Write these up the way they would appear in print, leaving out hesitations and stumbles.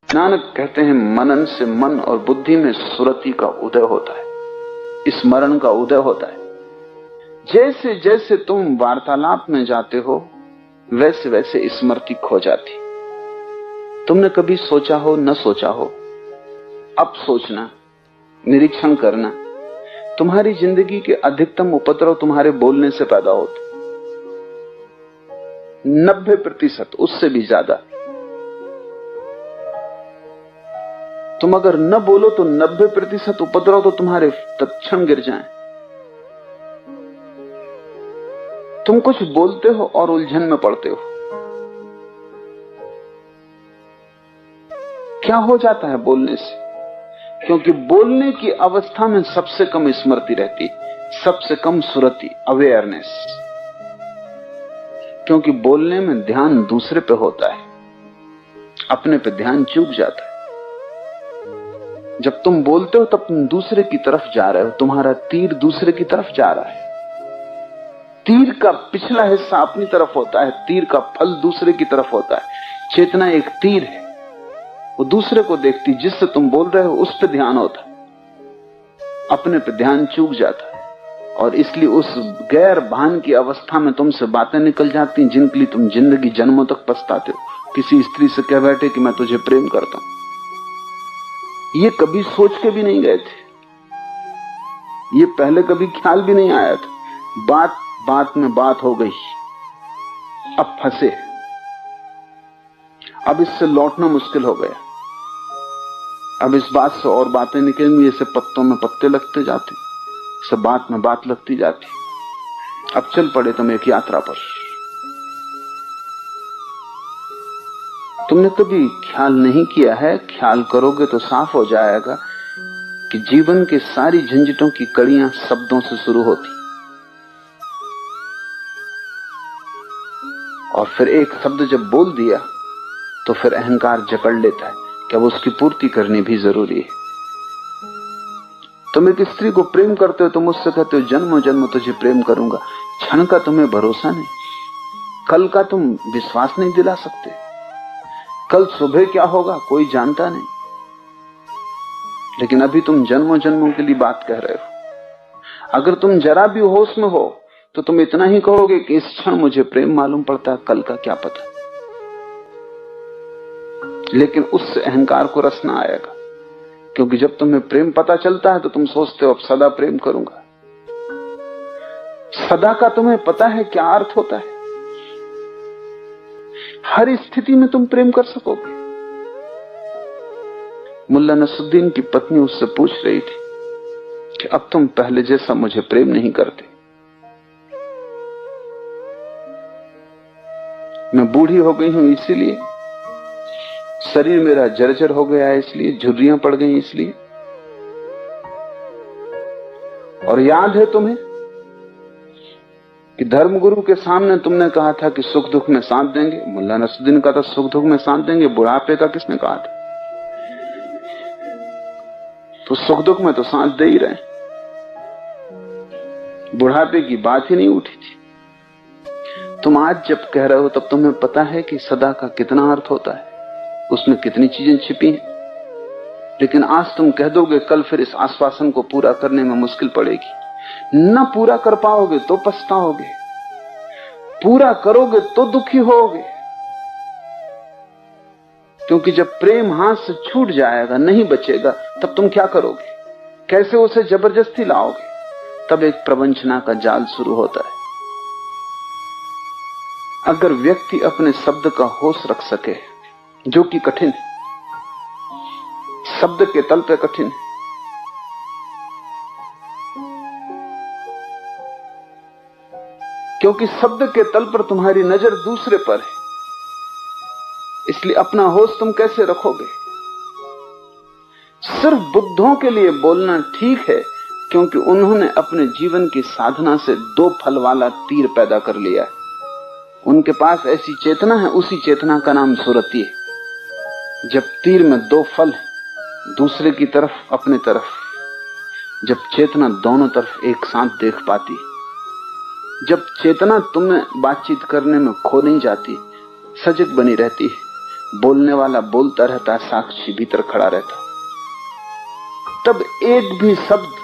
नानक कहते हैं मनन से मन और बुद्धि में सुरति का उदय होता है, स्मरण का उदय होता है। जैसे जैसे तुम वार्तालाप में जाते हो वैसे वैसे स्मृति खो जाती। तुमने कभी सोचा हो न सोचा हो, अब सोचना, निरीक्षण करना, तुम्हारी जिंदगी के अधिकतम उपद्रव तुम्हारे बोलने से पैदा होते, 90%, उससे भी ज्यादा। तुम अगर न बोलो तो 90% उपद्रव तो तुम्हारे तत्क्षण गिर जाएं। तुम कुछ बोलते हो और उलझन में पड़ते हो। क्या हो जाता है बोलने से? क्योंकि बोलने की अवस्था में सबसे कम स्मृति रहती, सबसे कम सुरति, अवेयरनेस। क्योंकि बोलने में ध्यान दूसरे पे होता है, अपने पे ध्यान चूक जाता है। जब तुम बोलते हो तब तुम दूसरे की तरफ जा रहे हो, तुम्हारा तीर दूसरे की तरफ जा रहा है। तीर का पिछला हिस्सा अपनी तरफ होता है, तीर का फल दूसरे की तरफ होता है। चेतना एक तीर है, वो दूसरे को देखती, जिससे तुम बोल रहे हो उस पर ध्यान होता है, अपने पे ध्यान चूक जाता है। और इसलिए उस गैर भान की अवस्था में तुमसे बातें निकल जाती हैं जिनके लिए तुम जिंदगी जन्मों तक पछताते हो। किसी स्त्री से कह बैठे कि मैं तुझे प्रेम करता हूं, ये कभी सोच के भी नहीं गए थे, ये पहले कभी ख्याल भी नहीं आया था। बात बात में बात हो गई, अब फंसे, अब इससे लौटना मुश्किल हो गया। अब इस बात से और बातें निकलेंगी, जैसे पत्तों में पत्ते लगते जाते, सब बात में बात लगती जाती। अब चल पड़े तुम एक यात्रा पर। तुमने कभी ख्याल नहीं किया है, ख्याल करोगे तो साफ हो जाएगा कि जीवन के सारी झंझटों की कड़ियां शब्दों से शुरू होती, और फिर एक शब्द जब बोल दिया तो फिर अहंकार जकड़ लेता है कि अब उसकी पूर्ति करनी भी जरूरी है। तुम एक स्त्री को प्रेम करते हो, तुम उससे कहते हो जन्मों जन्म तुझे प्रेम करूंगा। क्षण का तुम्हें भरोसा नहीं, कल का तुम विश्वास नहीं दिला सकते, कल सुबह क्या होगा कोई जानता नहीं। लेकिन अभी तुम जन्मों जन्मों के लिए बात कह रहे हो। अगर तुम जरा भी होश में हो तो तुम इतना ही कहोगे कि इस क्षण मुझे प्रेम मालूम पड़ता है, कल का क्या पता। लेकिन उससे अहंकार को रस ना आएगा, क्योंकि जब तुम्हें प्रेम पता चलता है तो तुम सोचते हो अब सदा प्रेम करूंगा। सदा का तुम्हें पता है क्या अर्थ होता है? हर स्थिति में तुम प्रेम कर सकोगे। मुल्ला नसरुद्दीन की पत्नी उससे पूछ रही थी कि अब तुम पहले जैसा मुझे प्रेम नहीं करते, मैं बूढ़ी हो गई हूं इसीलिए, शरीर मेरा जर्जर हो गया है इसलिए, झुर्रियां पड़ गई इसलिए। और याद है तुम्हें कि धर्मगुरु के सामने तुमने कहा था कि सुख दुख में साथ देंगे। मुल्ला नसरुद्दीन का था सुख दुख में साथ देंगे, बुढ़ापे का किसने कहा था? तो सुख दुख में तो साथ दे ही रहे, बुढ़ापे की बात ही नहीं उठी थी। तुम आज जब कह रहे हो तब तुम्हें पता है कि सदा का कितना अर्थ होता है, उसमें कितनी चीजें छिपी हैं। लेकिन आज तुम कह दोगे, कल फिर इस आश्वासन को पूरा करने में मुश्किल पड़ेगी। न पूरा कर पाओगे तो पछताओगे, पूरा करोगे तो दुखी होगे। क्योंकि जब प्रेम हाथ से छूट जाएगा, नहीं बचेगा, तब तुम क्या करोगे? कैसे उसे जबरदस्ती लाओगे? तब एक प्रवंचना का जाल शुरू होता है। अगर व्यक्ति अपने शब्द का होश रख सके, जो कि कठिन है, शब्द के तल पे कठिन है, क्योंकि शब्द के तल पर तुम्हारी नजर दूसरे पर है, इसलिए अपना होश तुम कैसे रखोगे? सिर्फ बुद्धों के लिए बोलना ठीक है, क्योंकि उन्होंने अपने जीवन की साधना से 2 फल वाला तीर पैदा कर लिया है। उनके पास ऐसी चेतना है, उसी चेतना का नाम सुरति है। जब तीर में 2 फल है, दूसरे की तरफ, अपने तरफ, जब चेतना दोनों तरफ एक साथ देख पाती, जब चेतना तुम्हें बातचीत करने में खो नहीं जाती, सजग बनी रहती है, बोलने वाला बोलता रहता है, साक्षी भीतर खड़ा रहता। तब एक भी शब्द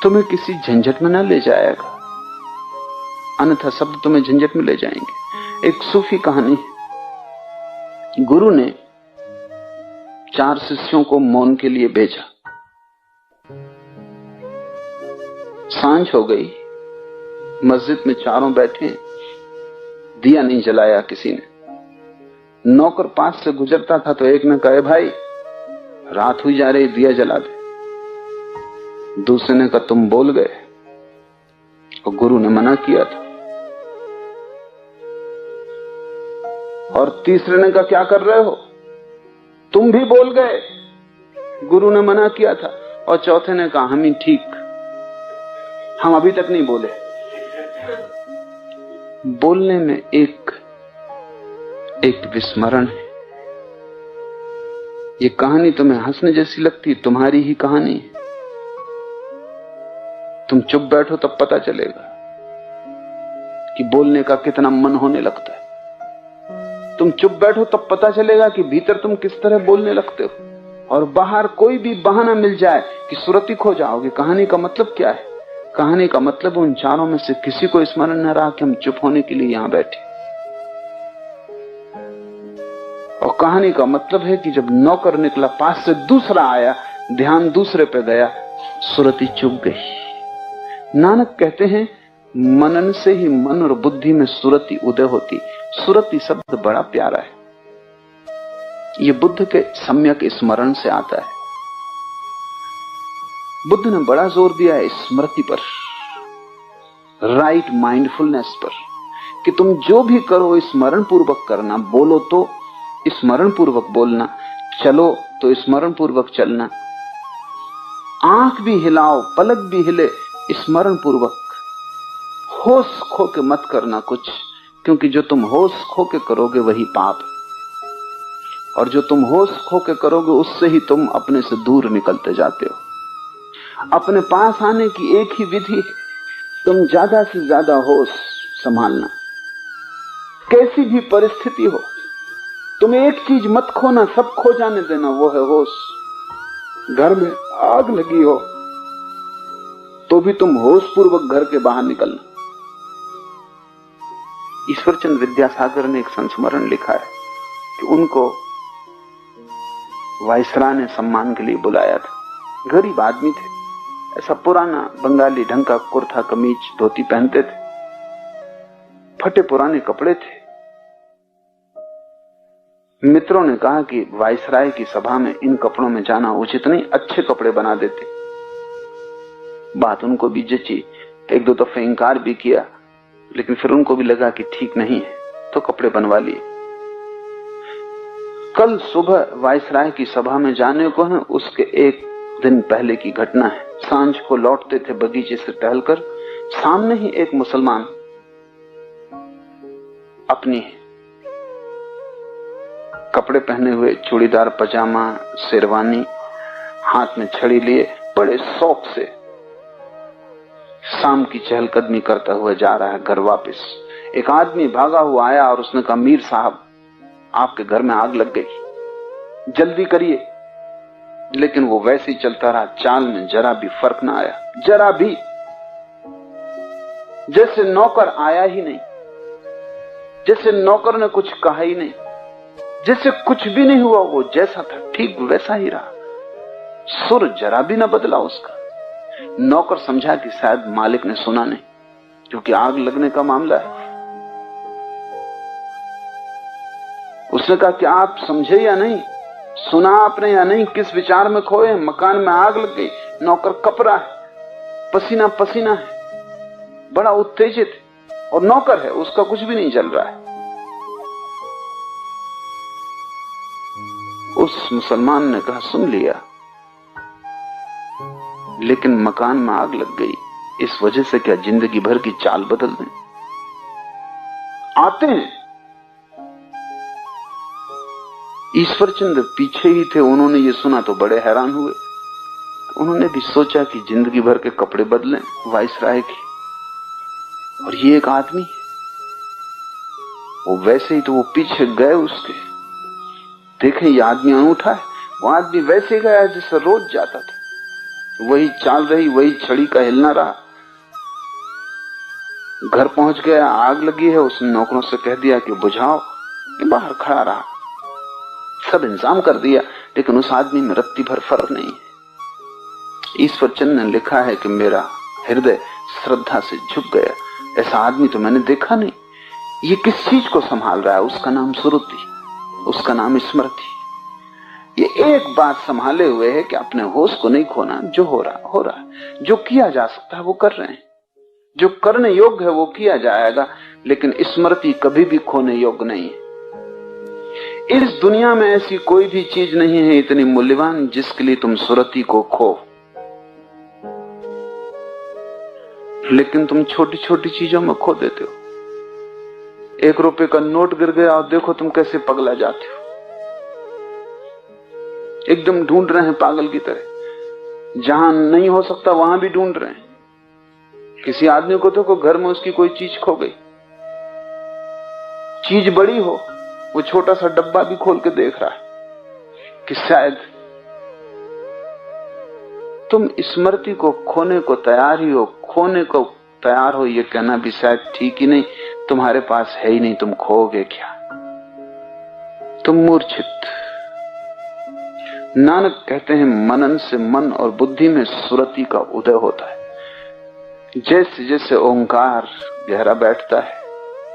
तुम्हें किसी झंझट में न ले जाएगा, अन्यथा शब्द तुम्हें झंझट में ले जाएंगे। एक सूफी कहानी है। गुरु ने 4 शिष्यों को मौन के लिए भेजा। सांझ हो गई, मस्जिद में चारों बैठे, दिया नहीं जलाया किसी ने। नौकर पास से गुजरता था तो एक ने कहा, भाई रात हुई जा रही, दिया जला दे। दूसरे ने कहा, तुम बोल गए। और गुरु ने मना किया था। और तीसरे ने कहा, क्या कर रहे हो, तुम भी बोल गए, गुरु ने मना किया था। और चौथे ने कहा, हम ही ठीक, हम अभी तक नहीं बोले। बोलने में एक विस्मरण है। ये कहानी तुम्हें हंसने जैसी लगती, तुम्हारी ही कहानी है। तुम चुप बैठो तब पता चलेगा कि बोलने का कितना मन होने लगता है। तुम चुप बैठो तब पता चलेगा कि भीतर तुम किस तरह बोलने लगते हो। और बाहर कोई भी बहाना मिल जाए कि सुरती खो जाओगे। कहानी का मतलब क्या है? कहानी का मतलब उन चारों में से किसी को स्मरण न रहा कि हम चुप होने के लिए यहां बैठे। और कहानी का मतलब है कि जब नौकर निकला, पास से दूसरा आया, ध्यान दूसरे पे गया, सुरती चुप गई। नानक कहते हैं, मनन से ही मन और बुद्धि में सुरती उदय होती। सुरती शब्द बड़ा प्यारा है। ये बुद्ध के सम्यक स्मरण से आता है। बुद्ध ने बड़ा जोर दिया है स्मृति पर, राइट माइंडफुलनेस पर, कि तुम जो भी करो स्मरण पूर्वक करना। बोलो तो स्मरण पूर्वक बोलना, चलो तो स्मरण पूर्वक चलना, आंख भी हिलाओ, पलक भी हिले, स्मरण पूर्वक। होश खो के मत करना कुछ, क्योंकि जो तुम होश खो के करोगे वही पाप, और जो तुम होश खो के करोगे उससे ही तुम अपने से दूर निकलते जाते हो। अपने पास आने की एक ही विधि है, तुम ज्यादा से ज्यादा होश संभालना। कैसी भी परिस्थिति हो, तुम एक चीज मत खोना, सब खो जाने देना, वो है होश। घर में आग लगी हो तो भी तुम होश पूर्वक घर के बाहर निकलना। ईश्वरचंद्र विद्यासागर ने एक संस्मरण लिखा है कि उनको वायसराय ने सम्मान के लिए बुलाया था। गरीब आदमी थे, ऐसा पुराना बंगाली ढंग का कुर्ता कमीज धोती पहनते थे, फटे पुराने कपड़े थे। मित्रों ने कहा कि वायसराय की सभा में इन कपड़ों में जाना उचित नहीं, अच्छे कपड़े बना देते। बात उनको भी जची, एक दो दफे इंकार भी किया, लेकिन फिर उनको भी लगा कि ठीक नहीं है, तो कपड़े बनवा लिए। कल सुबह वायसराय की सभा में जाने को है, उसके एक दिन पहले की घटना है। सांझ को लौटते थे बगीचे से टहलकर, सामने ही एक मुसलमान अपनी कपड़े पहने हुए, चूड़ीदार पजामा, शेरवानी, हाथ में छड़ी लिए, बड़े शौक से शाम की चहलकदमी करता हुआ जा रहा है घर वापस। एक आदमी भागा हुआ आया और उसने कहा, मीर साहब आपके घर में आग लग गई, जल्दी करिए। लेकिन वो वैसे ही चलता रहा, चाल में जरा भी फर्क ना आया, जरा भी, जैसे नौकर आया ही नहीं, जैसे नौकर ने कुछ कहा ही नहीं, जैसे कुछ भी नहीं हुआ। वो जैसा था ठीक वैसा ही रहा, सुर जरा भी ना बदला उसका। नौकर समझा कि शायद मालिक ने सुना नहीं, क्योंकि आग लगने का मामला है। उसने कहा कि आप समझे या नहीं, सुना आपने या नहीं, किस विचार में खोए? मकान में आग लग गई, नौकर कपरा है, पसीना पसीना है, बड़ा उत्तेजित है, और नौकर है, उसका कुछ भी नहीं चल रहा है। उस मुसलमान ने कहा, सुन लिया, लेकिन मकान में आग लग गई, इस वजह से क्या जिंदगी भर की चाल बदल दें? आते हैं। ईश्वरचंद्र पीछे ही थे, उन्होंने ये सुना तो बड़े हैरान हुए। उन्होंने भी सोचा कि जिंदगी भर के कपड़े बदलें वायसराय के, और ये एक आदमी। वो वैसे ही तो वो पीछे गए उसके, देखे ये आदमी अनूठा है, वो आदमी वैसे गया जैसे रोज जाता था, वही चाल रही, वही छड़ी का हिलना रहा। घर पहुंच गया, आग लगी है, उसने नौकरों से कह दिया कि बुझाओ, कि बाहर खड़ा रहा, सब इंतजाम कर दिया, लेकिन उस आदमी में रत्ती भर फर्क नहीं है। ईश्वर चंद ने लिखा है कि मेरा हृदय श्रद्धा से झुक गया, ऐसा आदमी तो मैंने देखा नहीं। ये किस चीज को संभाल रहा है? उसका नाम सुरुति, उसका नाम स्मृति। ये एक बात संभाले हुए है कि अपने होश को नहीं खोना, जो हो रहा हो रहा है, जो किया जा सकता है वो कर रहे हैं, जो करने योग्य है वो किया जाएगा, लेकिन स्मृति कभी भी खोने योग्य नहीं है। इस दुनिया में ऐसी कोई भी चीज नहीं है इतनी मूल्यवान जिसके लिए तुम सुरति को खो, लेकिन तुम छोटी छोटी चीजों में खो देते हो। 1 रुपए का नोट गिर गया और देखो तुम कैसे पगला जाते हो, एकदम ढूंढ रहे हैं पागल की तरह, जहां नहीं हो सकता वहां भी ढूंढ रहे हैं। किसी आदमी को देखो घर में उसकी कोई चीज खो गई, चीज बड़ी हो, वो छोटा सा डब्बा भी खोल के देख रहा है कि शायद तुम स्मृति को खोने को तैयार ही हो, खोने को तैयार हो ये कहना भी शायद ठीक ही नहीं। तुम्हारे पास है ही नहीं, तुम खोओगे क्या? तुम मूर्छित। नानक कहते हैं मनन से मन और बुद्धि में सुरति का उदय होता है। जैसे जैसे ओंकार गहरा बैठता है,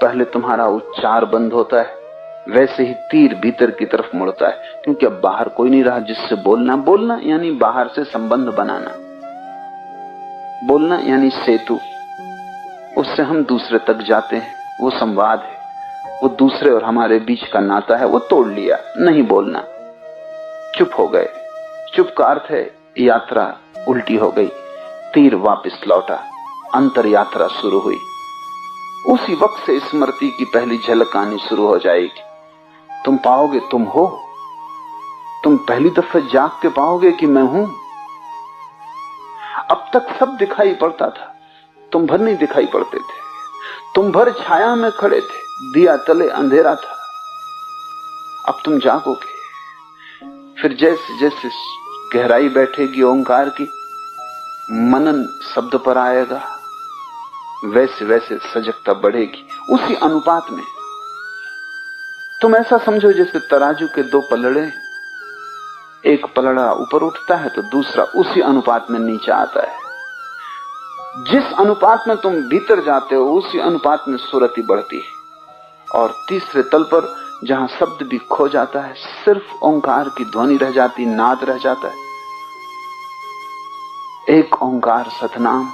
पहले तुम्हारा उच्चार बंद होता है, वैसे ही तीर भीतर की तरफ मुड़ता है, क्योंकि अब बाहर कोई नहीं रहा जिससे बोलना। बोलना यानी बाहर से संबंध बनाना, बोलना यानी सेतु, उससे हम दूसरे तक जाते हैं, वो संवाद है, वो दूसरे और हमारे बीच का नाता है, वो तोड़ लिया। नहीं बोलना, चुप हो गए। चुप का अर्थ है यात्रा उल्टी हो गई, तीर वापस लौटा, अंतर यात्रा शुरू हुई। उसी वक्त से स्मृति की पहली झलक आनी शुरू हो जाएगी। तुम पाओगे तुम हो, तुम पहली दफे जाग के पाओगे कि मैं हूं। अब तक सब दिखाई पड़ता था, तुम भर नहीं दिखाई पड़ते थे, तुम भर छाया में खड़े थे, दिया तले अंधेरा था। अब तुम जागोगे, फिर जैसे जैसे गहराई बैठेगी ओंकार की, मनन शब्द पर आएगा, वैसे वैसे सजगता बढ़ेगी। उसी अनुपात में तुम ऐसा समझो जैसे तराजू के 2 पलड़े, एक पलड़ा ऊपर उठता है तो दूसरा उसी अनुपात में नीचे आता है। जिस अनुपात में तुम भीतर जाते हो उसी अनुपात में सुरति बढ़ती है। और तीसरे तल पर जहां शब्द भी खो जाता है, सिर्फ ओंकार की ध्वनि रह जाती, नाद रह जाता है। एक ओंकार सतनाम,